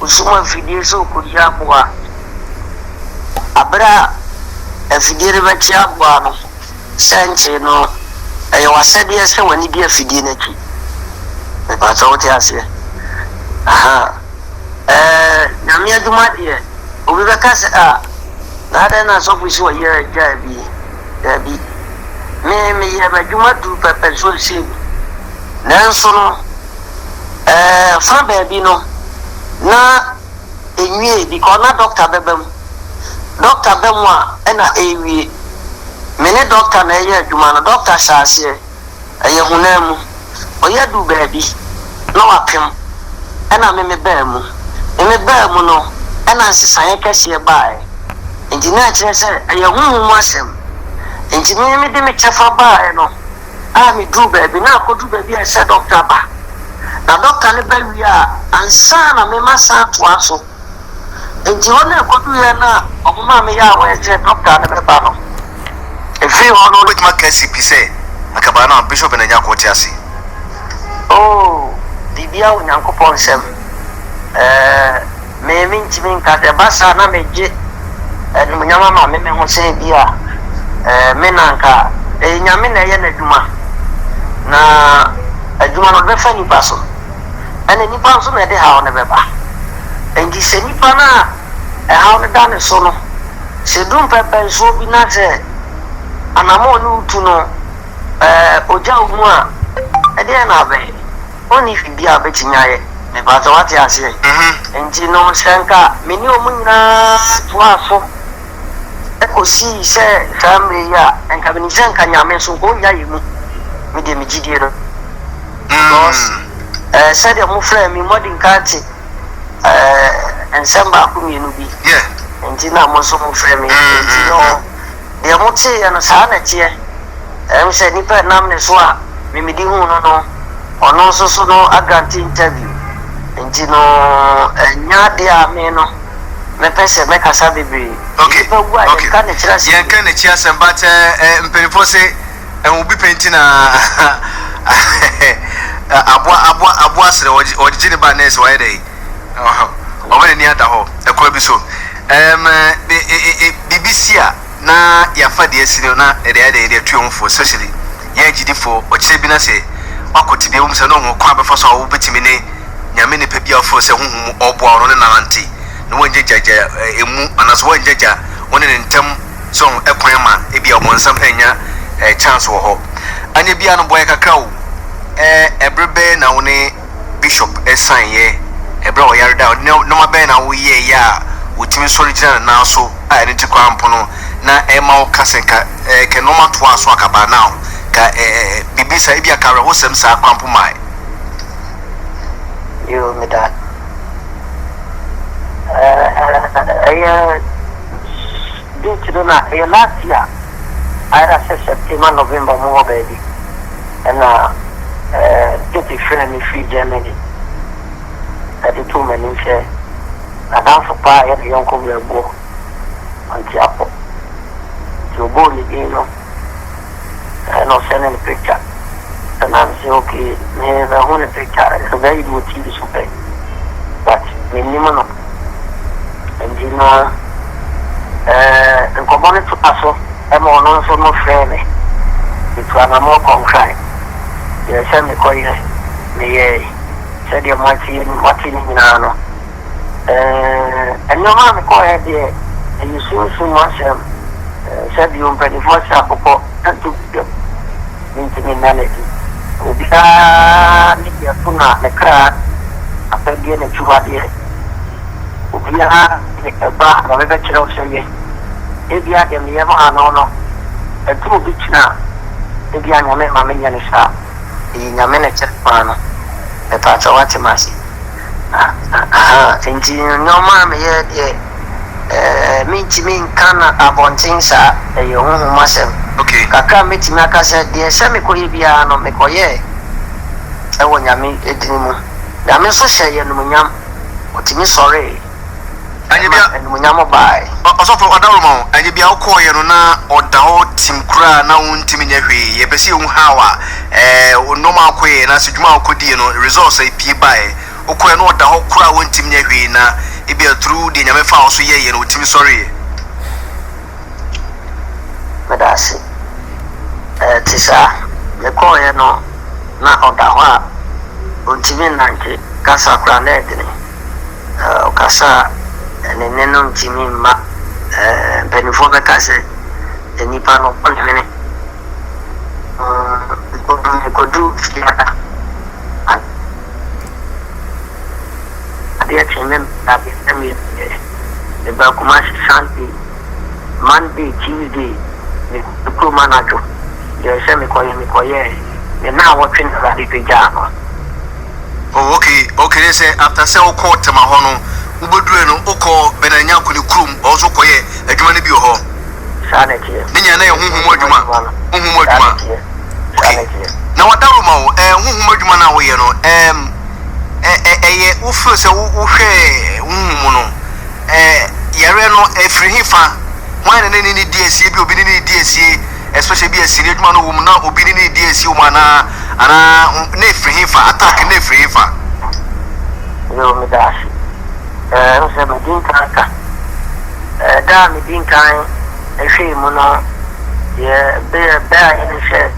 Usuma fidie so kudia boa abra afidie ba chia boa no senche no e wasade se wani bi afidie na ki e ba so te ase aha na mi aduma de obi be ka se na da na so fusi wo ye jabi me ye ba juma du pepe so se nanso no fa ba bi no na enwie because na doctor bebem a na ewie mene doctor na ye adwuma na doctor saase eye hunamu oya du baabi na wapem na me baamu no na nsesan kase baae engineer kire se eye humu asem engineer me de me chefa baae no me du baabi na akodu baabi a se doctor ba na doctor ne ba wi a ansa na me masa to aso enti wona akodu ya na omuma me ya wa je doctor ne ba no efi hono with my KCP say akabana bishop na nya kwoti ase bibia onyankopon sem me ntimi nka de basa na meje enu nyama ma me ho sen bia me nanka nyame na ye na dwuma na adwuma no be fa ni paso ana nipa nso na de ha ona beba engi se nipa na ha ona da ne so no se dum pepe so bi na se anamo ni utu no oja omu a de na be oni fi bia be tinyaye me ba so wate ase engi no senka meni omu nyina to aso ekosi se family ya enka be ni senka nyame so ko nya yimu me de me gidie no said your friend me modern kati and samba kuminu bi entina mo so mo friend me no de mo ti ya no sa na tie say ni pe nam ne so a me di hu no ono so no aganti interview entino nya de a me no me pese me kasa bebre okay yen kan ne chia samba te mpenifo se obi pentina abua sere ojiji ne ba nese wa dey o ni ada ho ekwa bi so BBC a na ya fa de asiri na de tuomfo especially ya gidifo o kire bi na se wakoti bi umse no ho kwa be fo so wo betimi ne nyame ne pa bi afo se honhum oboa oro ne nanante no wonje jaja emu anaso wonje jaja woni ne ntem so ekwan ma e bi omonsam anya chance wo ho anya bia no boy kakra wo ebrebe na woni bishop esan ye ebre o yarda no mabe na wo ye ya wotimi so regional na so a ene ti kwampo no na ema o kasenka ke no mato aso akaba now ka bibisa e bia kare ho sem sa kwampo mai you me that due na last year I said September November more baby and get a friend in free Germany. At the 2 men share. I dance for pie at the young couple go on the apple. To go again, and I'll send a picture. And I'm saying, okay, I want a picture. It's a very good TV super. But minimum. And you know, and come on to us, I'm on also no friend. It's one more concrete. Yes, I'm going to said your mighty Nano. And your mamma call her there, and you soon so much said you 24 Sapo and took them into humanity. Ubia Puna, the crowd, after being a Chuadia. Ubia, a bar, or a vegetable say, if you had them, you ever no, a true bitch now. If you are my mammy and a nyamene chepano e pato wate masi tinti nyoma me ye de minti min kana abontinsa e yo hu masem okay kaka meti makasa de se me koye bia no me koye e wo nyame edini mu nyame so hye ye no nyam otimi sore and Munyamo also for Adamo, and you be all quiet on or the whole team cry now on Timinahi, a Bessie Hawa, normal quay, and as you could resource a P by, or quite not the whole crowd on Timinahi, it be a true dinner found so ye, and Tim sorry. Madasi, Tisa, the coy no, not on the wa, on Timinanti, Casa Granetini, Casa. And then on Jimmy Benifoga Casse, the Nippon of Polymene. Could do theatre. The action the Bakumash Shanti, Monday, Tuesday, the crew manager, the semi-coy, the now watching the Radical Java. Oh, okay, they say after several quarter Mahono. Ubodreno oko benanya kuni krum also koye adwuma ne bi ho sanity ninya na huhumu adwuma okay na wadawo ma wo huhumu adwuma na wo ye no ye wo feel se wo hwe huhumu no yare no efri hifa wan ne ni DSC bi obi ni DSC especially bi asini adwuma no wo na obi ni DSC wo mana ana na efri hifa attack na efri hifa yo me dashi no se medin kanka da medin kan ehwe mu no ye be ni se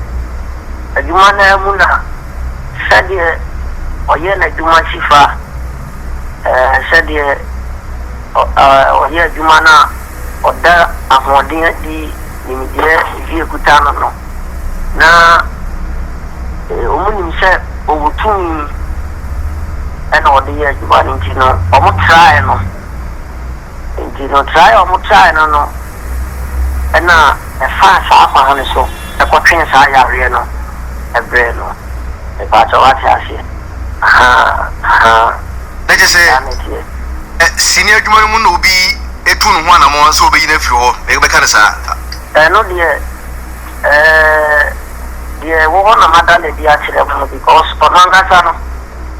adwuma na mu na sade oye na adwuma shifa sade oye adwuma na oda ahodin di nimidie vie kutana no na omuni se owutun and all the years you want to know, or try no, try or try no, and now a fast half on so a quatrain Sayariano, a breno, a part of what I say. Let us say, senior Juman will be a 2-1 among so be in a floor, make a cancer. No, dear, woman, Madame, the accident because for Nangasano.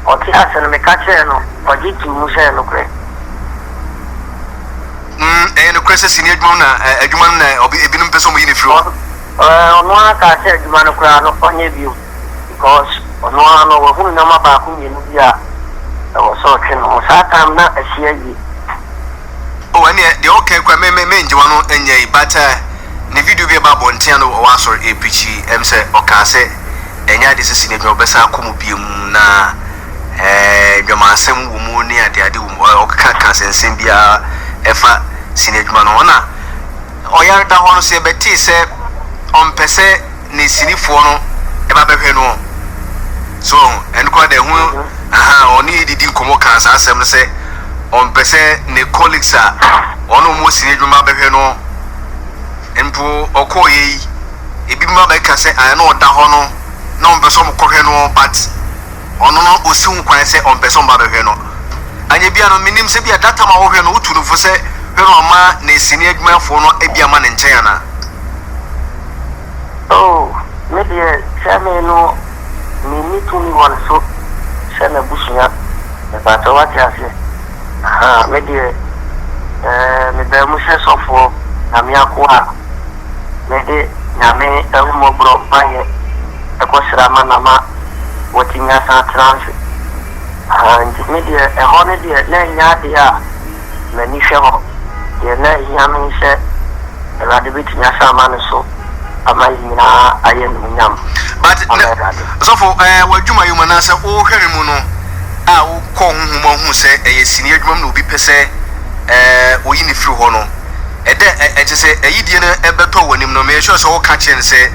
Oti asene me kache no oji tu mu se no kre no kre se senior adwuma na obi ebinum peso mo yini firo ono aka se adwuma no kra no onye bio because ono ano wo hu na ma ba ku mi no bia e wo so twe no sa tam na ahia yi o ane de okay kwa me njiwa no enya but ne video bi ba bontia no o wasor epichi em se oka se enya de se senior adwuma besa akomu biom na dwama asem wo mu ni ade wo okaka sensem bia efa sinedwuma no na oyar da hono se beti se ompese ne sinifo no e ba behwe no so en kwa de hu oni didi nkomo kan sa asem no se ompese ne colleagues a ono mo sinedwuma behwe no empo okoye ebi ma ba ka se ana oda hono na ompeso mo kohwe no but ono no osun kwan se on person ba behwe no anye bia no minim se bia data ma wo hwe no utu no fo se hwe no ma na esini adwumafo no ebia ma ne nchen na oh me bia chame no mi tu ni won so se na busunya e ba to wa tia se me bia me ba mu se sofo na mi akwa me de na me e mo bro ba ye e ko sira ma na ma watching us at transit. And media a holiday at Nadia, many show, the Yamin said, a radibit Yasama so, amazing. I am Yam. But so for what you may answer, oh, Herimuno, I will call who say a senior woman will be per se, or in the few honor. And to say a Indian Eberto when him no measure so catch and say,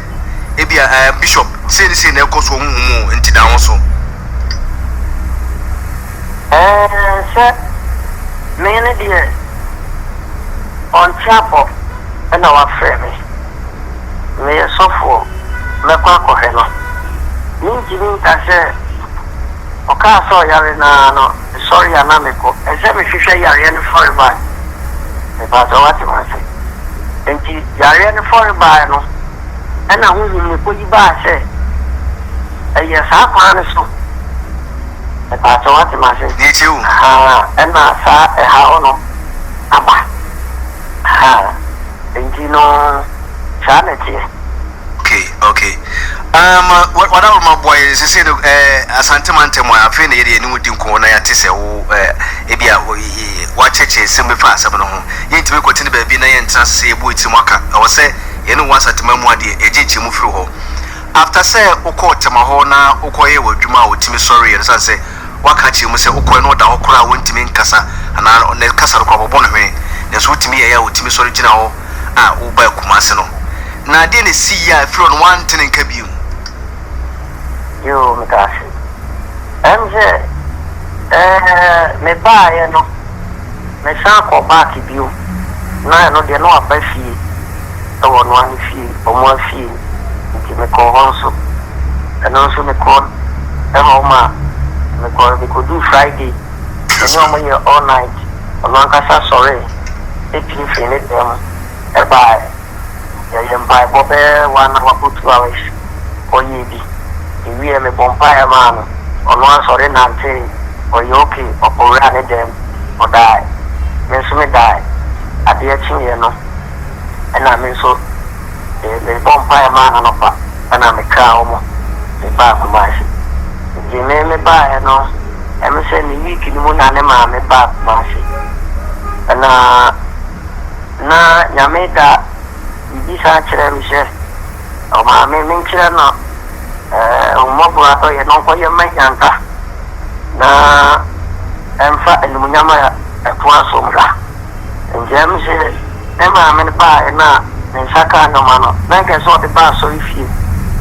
Ebia Bishop say this in Elko so into down so. Sir, many dear on chapel and our family. May a software, Macquaco Hello. Means I say, Oka so Yarina, no, sorry, Anamico, and semi fisher Yarian for a buy. About what you want to say. And Yarian for a buy, no. And I will put you by say, yes, I promise you. About what you must say. Did you? And I saw a how no. aba nti no saa na tie. Okay. What are my boys? Say the Asante mo afi na yede eni wudi nko na ya tese wo ebia wa cheche sembe fa asem no ho. Yentime kwotine ba bi na yentra se ebo etimu aka. Wo se ye no wasatema mu ade ejeje mu firi ho. After say ukọ tema ho na ukọ ye wadwuma otimi sorry ye say say waka chi mu say ukọ no da hokora wontimi nkasa ana ne kasa ro kwabọ no hwe. Ne so otimi ye ya otimi sorry gina ho wo ba kumase no. Na de ne si ya firi no one tin nka biu. Yo mikashi. Emje me ba ye no. Me sha ko ba ki biu. Na no de no abafi. Ewo no an fi, omo afi. Me call also, and also me call Emma. Me could do Friday, and normally all night. Along Casa sorry, if you finish them, by Bobby 1 hour 2 hours, or ye be. If we are a bonfire man, or one sorry, Nancy, or Yoki, or run them, or die. Then me die at the Chino, and I mean so. The bonfire man and up, and I'm a cow, the back of my ship. The name me buy, no, I'm saying the week in the moon and a man, me back my ship. And na Yameda, this actually, Michelle, or my mention, no, Mobile, you know, for your Mayanta. Na, and fat and Munyama at once, and James said, never am in the bar, and now. Saka no mano na ke so the bar so if you